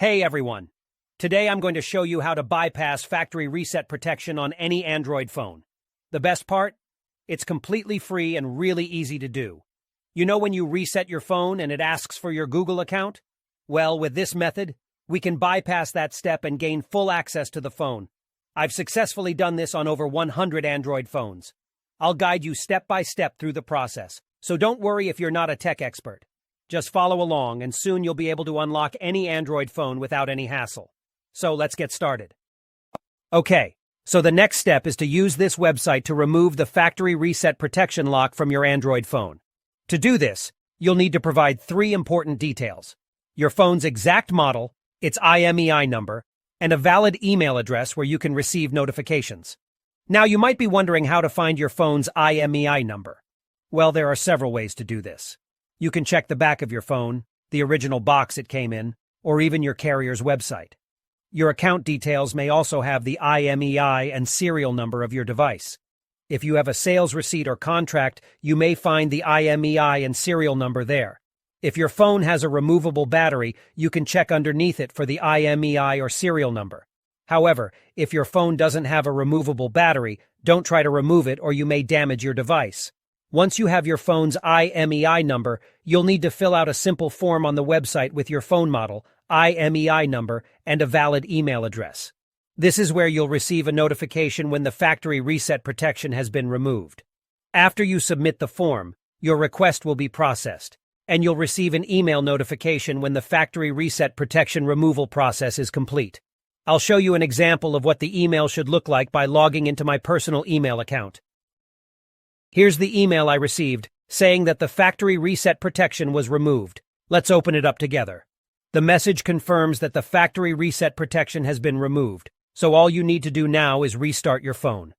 Hey everyone! Today I'm going to show you how to bypass factory reset protection on any Android phone. The best part? It's completely free and really easy to do. You know when you reset your phone and it asks for your Google account? Well, with this method, we can bypass that step and gain full access to the phone. I've successfully done this on over 100 Android phones. I'll guide you step by step through the process, so don't worry if you're not a tech expert. Just follow along and soon you'll be able to unlock any Android phone without any hassle. So let's get started. Okay, so the next step is to use this website to remove the factory reset protection lock from your Android phone. To do this, you'll need to provide 3 important details: your phone's exact model, its IMEI number, and a valid email address where you can receive notifications. Now you might be wondering how to find your phone's IMEI number. Well, there are several ways to do this. You can check the back of your phone, the original box it came in, or even your carrier's website. Your account details may also have the IMEI and serial number of your device. If you have a sales receipt or contract, you may find the IMEI and serial number there. If your phone has a removable battery, you can check underneath it for the IMEI or serial number. However, if your phone doesn't have a removable battery, don't try to remove it or you may damage your device. Once you have your phone's IMEI number, you'll need to fill out a simple form on the website with your phone model, IMEI number, and a valid email address. This is where you'll receive a notification when the factory reset protection has been removed. After you submit the form, your request will be processed, and you'll receive an email notification when the factory reset protection removal process is complete. I'll show you an example of what the email should look like by logging into my personal email account. Here's the email I received, saying that the factory reset protection was removed. Let's open it up together. The message confirms that the factory reset protection has been removed, so all you need to do now is restart your phone.